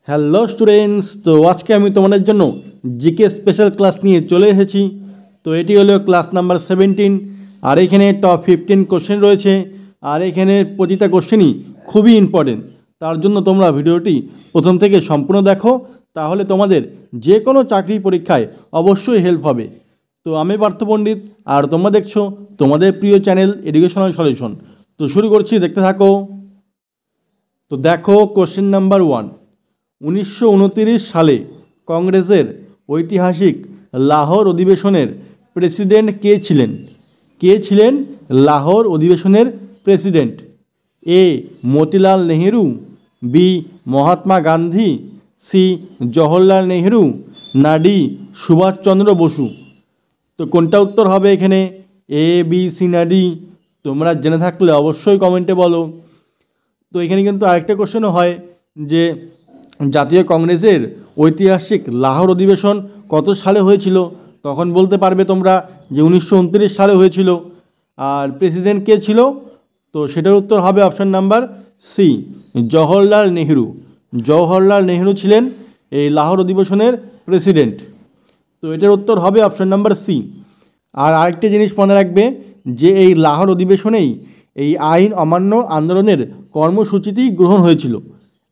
Hello students, তো আজকে আমি তোমাদের জন্য জিকে স্পেশাল ক্লাস নিয়ে চলে এসেছি। তো এটি হলো ক্লাস নাম্বার 17। আর এখানে টপ 15 কোশ্চেন রয়েছে। আর এখানে প্রতিটা কোশ্চেনই খুবই ইম্পর্টেন্ট। তার জন্য তোমরা ভিডিওটি প্রথম থেকে সম্পূর্ণ দেখো, তাহলে তোমাদের যে কোনো চাকরি পরীক্ষায় অবশ্যই হেল্প হবে। তো আমি পার্থ পণ্ডিত, আর তোমরা দেখছো তোমাদের প্রিয় চ্যানেল এডুকেশনাল সলিউশন। তো শুরু করছি, দেখতে থাকো। তো দেখো কোশ্চেন নাম্বার 1। 1929 সালে কংগ্রেসের ঐতিহাসিক লাহোর অধিবেশনের প্রেসিডেন্ট কে ছিলেন? কে ছিলেন লাহোর অধিবেশনের প্রেসিডেন্ট? এ মতিলাল নেহেরু, বি মহাত্মা গান্ধী, সি জওহরলাল নেহেরু, না ডি সুভাষচন্দ্র বসু? তো কোনটা উত্তর হবে এখানে? এ, বি, সি না ডি? তোমরা জেনে থাকলে অবশ্যই কমেন্টে বলো। তো এখানে কিন্তু আরেকটা কোশ্চেনও হয় যে জাতীয় কংগ্রেসের ঐতিহাসিক লাহোর অধিবেশন কত সালে হয়েছিল? তখন বলতে পারবে তোমরা যে 1929 সালে হয়েছিল। আর প্রেসিডেন্ট কে ছিল? তো সেটার উত্তর হবে option number C, Jawaharlal Nehru. Jawaharlal Nehru ছিলেন এই লাহোর অধিবেশনের প্রেসিডেন্ট। তো এটার উত্তর হবে অপশান নাম্বার সি। আর আরেকটি জিনিস মনে রাখবে যে এই লাহোর অধিবেশনেই এই আইন অমান্য আন্দোলনের কর্মসূচিটি গ্রহণ হয়েছিল।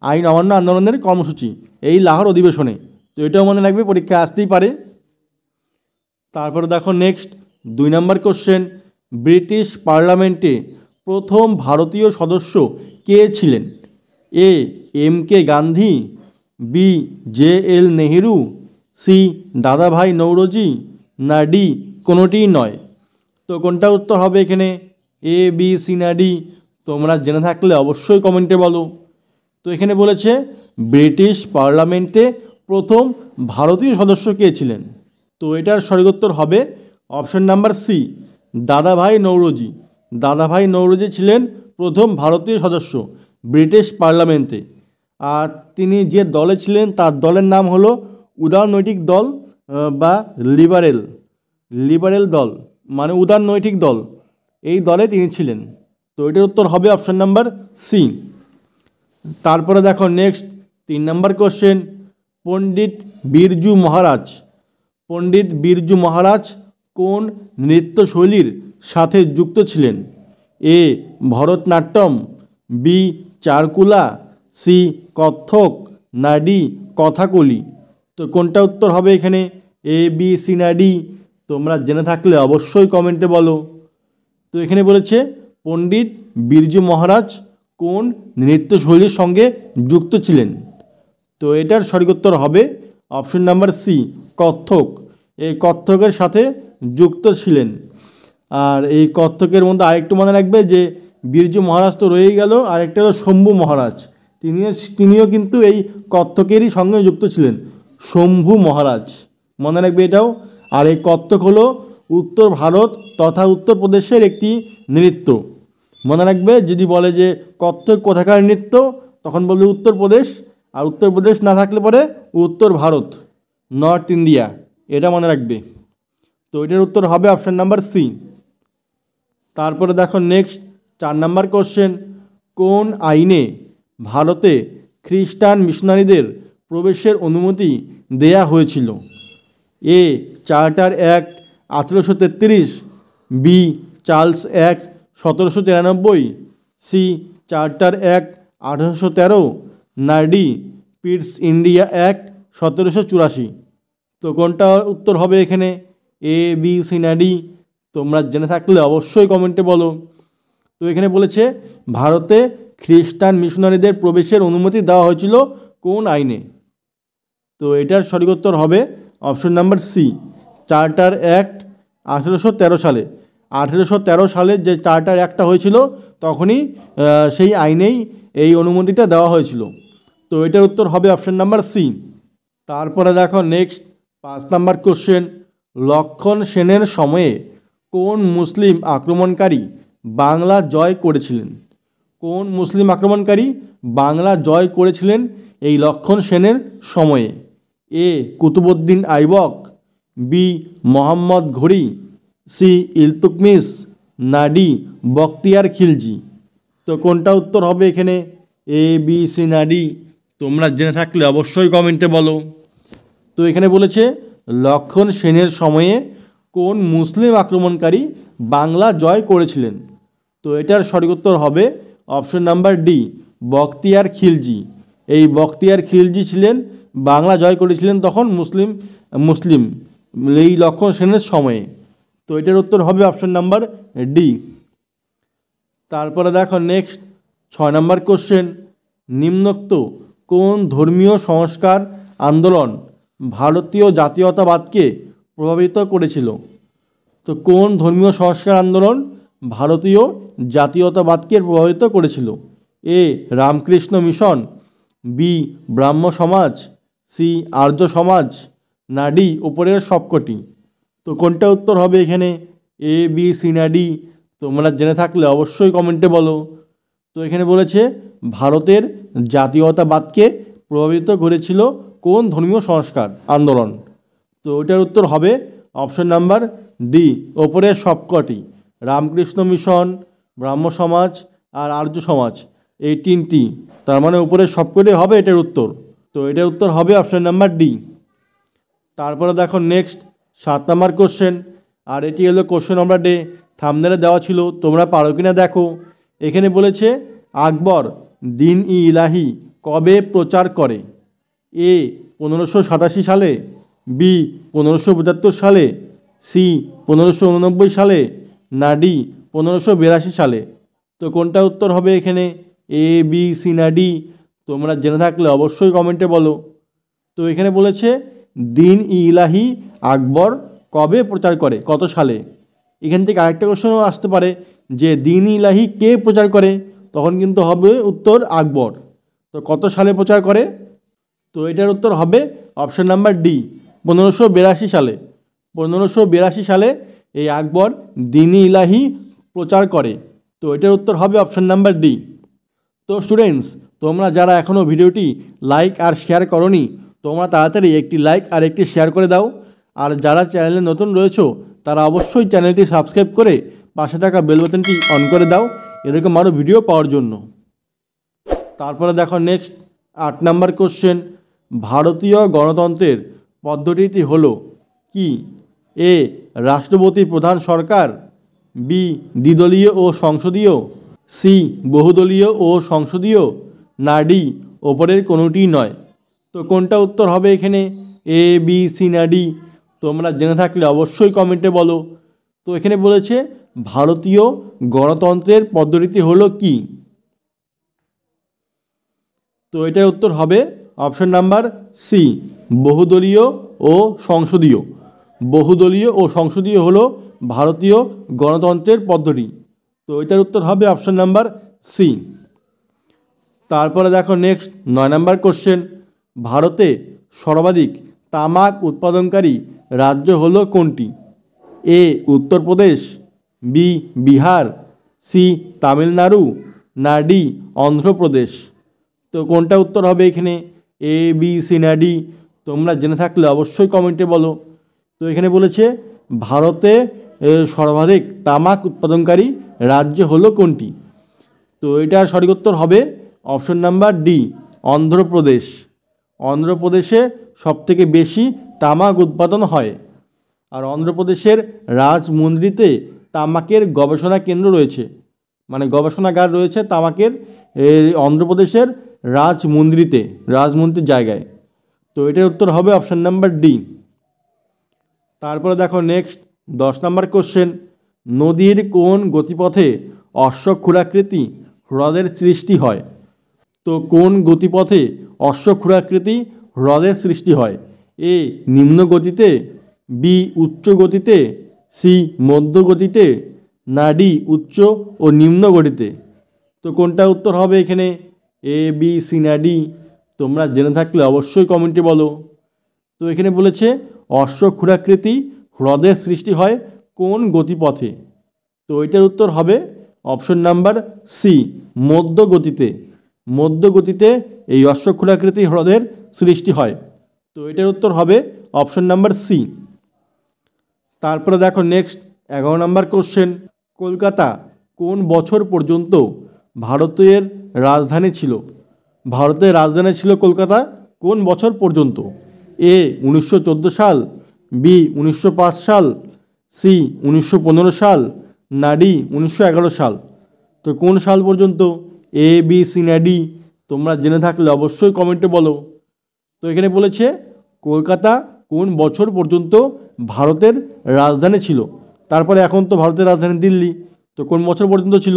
আইন অমান্য আন্দোলনের কর্মসূচি এই লাহোর অধিবেশনে। তো এটাও মনে রাখবে, পরীক্ষা আসতেই পারে। তারপরে দেখো নেক্সট 2 নম্বর কোশ্চেন। ব্রিটিশ পার্লামেন্টে প্রথম ভারতীয় সদস্য কে ছিলেন? A M K Gandhi, B J L Nehru, C Dadabhai Naoroji, না ডি কোনোটিই নয়? তো কোনটা উত্তর হবে এখানে? এ, বি, সি না ডি? তোমরা জেনে থাকলে অবশ্যই কমেন্টে বলো। তো এখানে বলেছে ব্রিটিশ পার্লামেন্টে প্রথম ভারতীয় সদস্য কে ছিলেন? তো এটার সঠিক উত্তর হবে option number C, Dadabhai Naoroji. দাদাভাই নৌরোজি ছিলেন প্রথম ভারতীয় সদস্য ব্রিটিশ পার্লামেন্টে। আর তিনি যে দলে ছিলেন তার দলের নাম হলো উদারনৈতিক দল বা লিবারেল দল, মানে উদারনৈতিক দল। এই দলে তিনি ছিলেন। তো এটার উত্তর হবে অপশন নাম্বার সি। তারপরে দেখো নেক্সট 3 নম্বর কোশ্চেন। পণ্ডিত বিরজু মহারাজ কোন নৃত্যশৈলীর সাথে যুক্ত ছিলেন? A Bharatanatyam, B Charkula, C Kathak, না ডি কথাকলি? তো কোনটা উত্তর হবে এখানে? এ, বি, সি না ডি? তোমরা জেনে থাকলে অবশ্যই কমেন্টে বলো। তো এখানে বলেছে পণ্ডিত বিরজু মহারাজ কোন নৃত্যশৈলীর সঙ্গে যুক্ত ছিলেন? তো এটার সঠিক উত্তর হবে অপশন নাম্বার সি, কত্থক। এই কত্থকের সাথে যুক্ত ছিলেন। আর এই কত্থকের মধ্যে আরেকটু মনে রাখবে যে বিরজু মহারাজ তো রয়েই গেল, আরেকটা হলো শম্ভু মহারাজ। তিনিও কিন্তু এই কত্থকেরই সঙ্গে যুক্ত ছিলেন, শম্ভু মহারাজ। মনে রাখবে এটাও। আর এই কত্থক হলো উত্তর ভারত তথা উত্তরপ্রদেশের একটি নৃত্য। মনে রাখবে, যদি বলে যে কত্থক কোথাকার নৃত্য, তখন বলবে উত্তরপ্রদেশ। আর উত্তরপ্রদেশ না থাকলে পরে উত্তর ভারত, নর্থ ইন্ডিয়া। এটা মনে রাখবে। তো এটার উত্তর হবে অপশান নাম্বার সি। তারপরে দেখো নেক্সট 4 নম্বর কোশ্চেন। কোন আইনে ভারতে খ্রিস্টান মিশনারিদের প্রবেশের অনুমতি দেয়া হয়েছিল? A Charter Act 1833, B Charles Act 1793, C Charter Act 1813, না ডি পিটস ইন্ডিয়া অ্যাক্ট 1784? তো কোনটা উত্তর হবে এখানে? এ, বি, সি না ডি? তোমরা জেনে থাকলে অবশ্যই কমেন্টে বলো। তো এখানে বলেছে ভারতে খ্রিস্টান মিশনারিদের প্রবেশের অনুমতি দেওয়া হয়েছিল কোন আইনে? তো এটার সঠিক উত্তর হবে option number C, Charter Act 1813 সালে। 1813 সালে যে চার্টার অ্যাক্টটা হয়েছিল তখনই সেই আইনেই এই অনুমতিটা দেওয়া হয়েছিল। তো এটার উত্তর হবে অপশন নাম্বার সি। তারপরে দেখো নেক্সট 5 নম্বর কোশ্চেন। লক্ষণ সেনের সময়ে কোন মুসলিম আক্রমণকারী বাংলা জয় করেছিলেন? কোন মুসলিম আক্রমণকারী বাংলা জয় করেছিলেন এই লক্ষণ সেনের সময়ে? এ কুতুবউদ্দিন আইবক, বি মোহাম্মদ ঘুরি, সি ইলতুৎমিশ, না ডি বখতিয়ার খিলজি? তো কোনটা উত্তর হবে এখানে? এ, বি, সি না ডি? তোমরা জেনে থাকলে অবশ্যই কমেন্টে বলো। তো এখানে বলেছে লক্ষণ সেনের সময়ে কোন মুসলিম আক্রমণকারী বাংলা জয় করেছিলেন? তো এটার সঠিক উত্তর হবে option number D, Bakhtiyar Khilji. এই বখতিয়ার খিলজি ছিলেন বাংলা জয় করেছিলেন তখন মুসলিম এই লক্ষণ সেনের সময়ে। তো এটার উত্তর হবে অপশন নাম্বার ডি। তারপরে দেখো নেক্সট 6 নম্বর কোশ্চেন, নিম্নোক্ত কোন ধর্মীয় সংস্কার আন্দোলন ভারতীয় জাতীয়তাবাদকে প্রভাবিত করেছিল? তো কোন ধর্মীয় সংস্কার আন্দোলন ভারতীয় জাতীয়তাবাদকে প্রভাবিত করেছিল? এ রামকৃষ্ণ মিশন, বি ব্রাহ্ম সমাজ, সি আর্য সমাজ, না ডি উপরের সবকটি? তো কোনটা উত্তর হবে এখানে? এ বি সি না ডি? তোমরা জেনে থাকলে অবশ্যই কমেন্টে বলো। তো এখানে বলেছে ভারতের জাতীয়তাবাদকে প্রভাবিত করেছিল কোন ধর্মীয় সংস্কার আন্দোলন? তো এটার উত্তর হবে অপশন নাম্বার ডি, ওপরের সবকটি। রামকৃষ্ণ মিশন, ব্রাহ্ম সমাজ আর আর্য সমাজ, এই তিনটি, তার মানে উপরের সবকটি হবে এটার উত্তর। তো এটার উত্তর হবে অপশন নাম্বার ডি। তারপরে দেখো নেক্সট 7 নম্বর কোশ্চেন, আর এটি হলো কোশ্চেন নাম্বার ডে, থাম্বনেলে দেওয়া ছিল, তোমরা পারো কিনা দেখো। এখানে বলেছে আকবর দিন ই ইলাহি কবে প্রচার করে? এ 1587 সালে, বি 1575 সালে, সি 1589 সালে, না ডি 1582 সালে? তো কোনটা উত্তর হবে এখানে? এ বি সি না ডি? তোমরা জেনে থাকলে অবশ্যই কমেন্টে বলো। তো এখানে বলেছে দিন ই ইলাহি আকবর কবে প্রচার করে, কত সালে? এখান থেকে আরেকটা কোশ্চেনও আসতে পারে যে দিন ই ইলাহি কে প্রচার করে, তখন কিন্তু হবে উত্তর আকবর। তো কত সালে প্রচার করে? তো এটার উত্তর হবে অপশন নাম্বার ডি, 1582 সালে। 1582 সালে এই আকবর দিন ই ইলাহি প্রচার করে। তো এটার উত্তর হবে অপশন নাম্বার ডি। তো স্টুডেন্টস, তোমরা যারা এখনও ভিডিওটি লাইক আর শেয়ার করোনি, তোমরা তাড়াতাড়ি একটি লাইক আর একটি শেয়ার করে দাও। আর যারা চ্যানেলে নতুন রয়েছো তারা অবশ্যই চ্যানেলটি সাবস্ক্রাইব করে পাশে থাকা বেল বাটনটি অন করে দাও এরকম আরও ভিডিও পাওয়ার জন্য। তারপরে দেখো নেক্সট 8 নম্বর কোশ্চেন, ভারতীয় গণতন্ত্রের পদ্ধতিটি হলো কি? এ রাষ্ট্রপতি প্রধান সরকার, বি দ্বিদলীয় ও সংসদীয়, সি বহুদলীয় ও সংসদীয়, না ডি ওপরের কোনোটিই নয়? তো কোনটা উত্তর হবে এখানে? এ বি সি না ডি? তোমরা জেনে থাকলে অবশ্যই কমেন্টে বলো। তো এখানে বলেছে ভারতীয় গণতন্ত্রের পদ্ধতি হলো কি? তো এটার উত্তর হবে অপশন নাম্বার সি, বহুদলীয় ও সংসদীয়। বহুদলীয় ও সংসদীয় হলো ভারতীয় গণতন্ত্রের পদ্ধতি। তো এটার উত্তর হবে অপশন নাম্বার সি। তারপরে দেখো নেক্সট 9 নম্বর কোশ্চেন, ভারতে সর্বাধিক তামাক উৎপাদনকারী রাজ্য হলো কোনটি? এ উত্তরপ্রদেশ, বি বিহার, সি তামিলনাড়ু, না ডি অন্ধ্রপ্রদেশ? তো কোনটা উত্তর হবে এখানে? এ বি সি না ডি? তোমরা জেনে থাকলে অবশ্যই কমেন্টে বলো। তো এখানে বলেছে ভারতে সর্বাধিক তামাক উৎপাদনকারী রাজ্য হলো কোনটি? তো এটার সঠিক উত্তর হবে অপশন নাম্বার ডি, অন্ধ্রপ্রদেশ। অন্ধ্রপ্রদেশে সবথেকে বেশি তামাক উৎপাদন হয়। আর অন্ধ্রপ্রদেশের রাজমুন্দ্রিতে তামাকের গবেষণা কেন্দ্র রয়েছে, মানে গবেষণাগার রয়েছে তামাকের অন্ধ্রপ্রদেশের রাজমুন্দ্রির জায়গায়। তো এটার উত্তর হবে অপশন নাম্বার ডি। তারপরে দেখো নেক্সট 10 নম্বর কোশ্চেন, নদীর কোন গতিপথে অশ্বক্ষুরাকৃতি হ্রদের সৃষ্টি হয়? তো কোন গতিপথে অশ্বক্ষুরাকৃতি হ্রদের সৃষ্টি হয়? এ নিম্ন গতিতে, বি উচ্চ গতিতে, সি মধ্য গতিতে, না ডি উচ্চ ও নিম্ন গতিতে? তো কোনটা উত্তর হবে এখানে? এ বি সি না ডি? তোমরা জেনে থাকলে অবশ্যই কমেন্টে বলো। তো এখানে বলেছে অশ্বক্ষুরাকৃতি হ্রদের সৃষ্টি হয় কোন গতিপথে? তো এটার উত্তর হবে অপশন নাম্বার সি, মধ্য গতিতে। মধ্য গতিতে এই অশ্বক্ষুরাকৃতি হ্রদের সৃষ্টি হয়। তো এটার উত্তর হবে অপশন নাম্বার সি। তারপরে দেখো নেক্সট 11 নম্বর কোশ্চেন, কলকাতা কোন বছর পর্যন্ত ভারতের রাজধানী ছিল? ভারতের রাজধানী ছিল কলকাতা কোন বছর পর্যন্ত? এ 1914 সাল, বি 1905 সাল, সি 1915 সাল, না ডি 1911 সাল। তো কোন সাল পর্যন্ত? এ, বি, সি না ডি? তোমরা জেনে থাকলে অবশ্যই কমেন্টে বলো। তো এখানে বলেছে কলকাতা কোন বছর পর্যন্ত ভারতের রাজধানী ছিল। তারপরে এখন তো ভারতের রাজধানী দিল্লি, তো কোন বছর পর্যন্ত ছিল?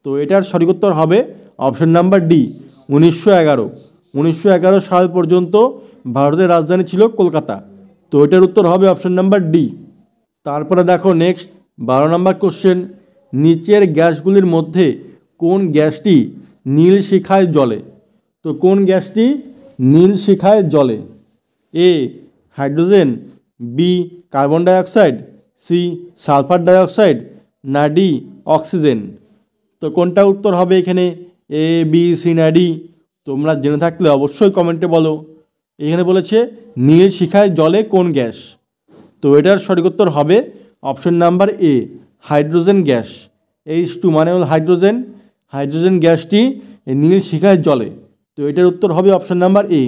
তো এটার সঠিক উত্তর হবে অপশন নাম্বার ডি, 1911। 1911 সাল পর্যন্ত ভারতের রাজধানী ছিল কলকাতা। তো এটার উত্তর হবে অপশন নাম্বার ডি। তারপরে দেখো নেক্সট 12 নম্বর কোশ্চেন, নিচের গ্যাসগুলির মধ্যে কোন গ্যাসটি নীল শিখায় জ্বলে? তো কোন গ্যাসটি নীল শিখায় জ্বলে? A hydrogen, B carbon dioxide, C sulphur dioxide, না ডি অক্সিজেন? তো কোনটা উত্তর হবে এখানে? এ, বি, সি না ডি? তোমরা জেনে থাকলে অবশ্যই কমেন্টে বলো। এখানে বলেছে নীল শিখায় জ্বলে কোন গ্যাস? তো এটার সঠিক উত্তর হবে option number A, hydrogen gas. H2 মানে হল হাইড্রোজেন, হাইড্রোজেন গ্যাসটি নীল শিখায় জ্বলে। তো এটার উত্তর হবে অপশন নাম্বার এ।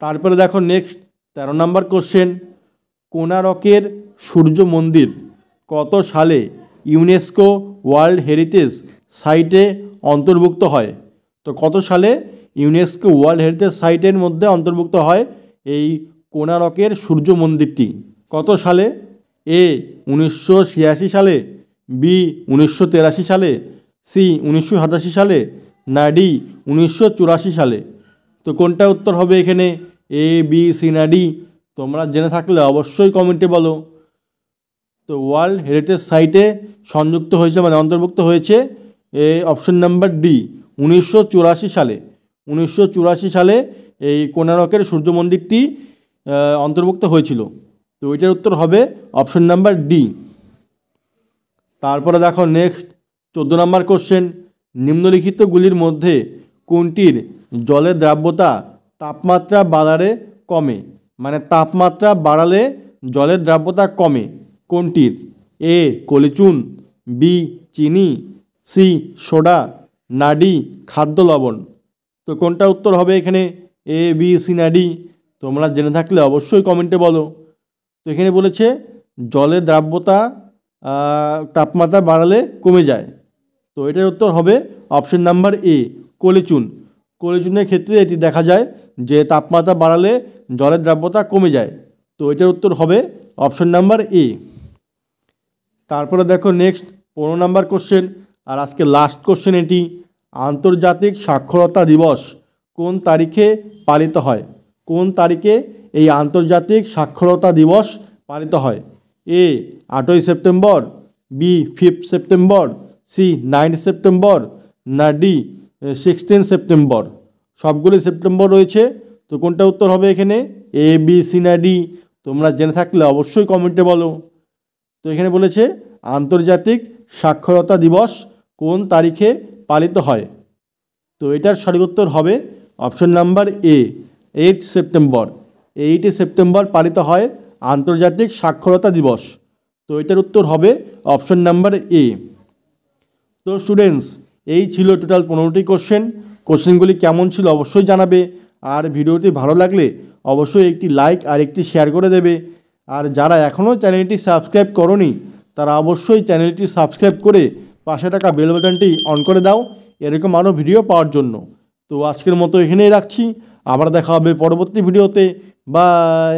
তারপরে দেখো নেক্সট 13 নম্বর কোশ্চেন, কোণারকের সূর্য মন্দির কত সালে ইউনেস্কো ওয়ার্ল্ড হেরিটেজ সাইটে অন্তর্ভুক্ত হয়? তো কত সালে ইউনেস্কো ওয়ার্ল্ড হেরিটেজ সাইটের মধ্যে অন্তর্ভুক্ত হয় এই কোণারকের সূর্য মন্দিরটি? কত সালে? এ 1986 সালে, বি 1983 সালে, সি 1987 সালে, না ডি 1984 সালে? তো কোনটা উত্তর হবে এখানে? এ, বি, সি না ডি? তোমরা জেনে থাকলে অবশ্যই কমেন্টে বলো। তো ওয়ার্ল্ড হেরিটেজ সাইটে সংযুক্ত হয়েছে মানে অন্তর্ভুক্ত হয়েছে অপশন নাম্বার ডি, 1984 সালে। 1984 সালে এই কোণারকের সূর্য মন্দিরটি অন্তর্ভুক্ত হয়েছিল। তো এটার উত্তর হবে অপশন নাম্বার ডি। তারপরে দেখো নেক্সট 14 নম্বর কোশ্চেন, নিম্নলিখিতগুলির মধ্যে কোনটির জলের দ্রাব্যতা তাপমাত্রা বাড়ালে কমে? মানে তাপমাত্রা বাড়ালে জলের দ্রাব্যতা কমে কোনটির? এ কলিচুন, বি চিনি, সি সোডা, না ডি খাদ্য লবণ? তো কোনটা উত্তর হবে এখানে? এ, বি, সি না ডি? তোমরা জেনে থাকলে অবশ্যই কমেন্টে বলো। তো এখানে বলেছে জলের দ্রাব্যতা তাপমাত্রা বাড়ালে কমে যায়। তো এটার উত্তর হবে অপশন নাম্বার এ, কলিচুন। কলিচুনের ক্ষেত্রে এটি দেখা যায় যে তাপমাত্রা বাড়ালে জলের দ্রাব্যতা কমে যায়। তো এটার উত্তর হবে অপশন নাম্বার এ। তারপরে দেখো নেক্সট 15 নম্বর কোশ্চেন, আর আজকে লাস্ট কোশ্চেন এটি, আন্তর্জাতিক সাক্ষরতা দিবস কোন তারিখে পালিত হয়? কোন তারিখে এই আন্তর্জাতিক সাক্ষরতা দিবস পালিত হয়? এ 8ই September, B 5 September, C 9 September, না ডি 16 সেপ্টেম্বর? সবগুলি সেপ্টেম্বর রয়েছে। তো কোনটা উত্তর হবে এখানে? এ, বি, সি না ডি? তোমরা জেনে থাকলে অবশ্যই কমেন্টে বলো। তো এখানে বলেছে আন্তর্জাতিক সাক্ষরতা দিবস কোন তারিখে পালিত হয়? তো এটার সঠিক উত্তর হবে option number A, 8 September. 8 September পালিত হয় আন্তর্জাতিক সাক্ষরতা দিবস। তো এটার উত্তর হবে অপশন নাম্বার এ। তো স্টুডেন্টস, এই ছিল টোটাল 15টি কোশ্চেন। কোশ্চেনগুলি কেমন ছিল অবশ্যই জানাবে, আর ভিডিওটি ভালো লাগলে অবশ্যই একটি লাইক আর একটি শেয়ার করে দেবে। আর যারা এখনও চ্যানেলটি সাবস্ক্রাইব করোনি তারা অবশ্যই চ্যানেলটি সাবস্ক্রাইব করে পাশে থাকা বেল বাটনটি অন করে দাও এরকম আরও ভিডিও পাওয়ার জন্য। তো আজকের মতো এখানেই রাখছি, আবার দেখা হবে পরবর্তী ভিডিওতে। বাই।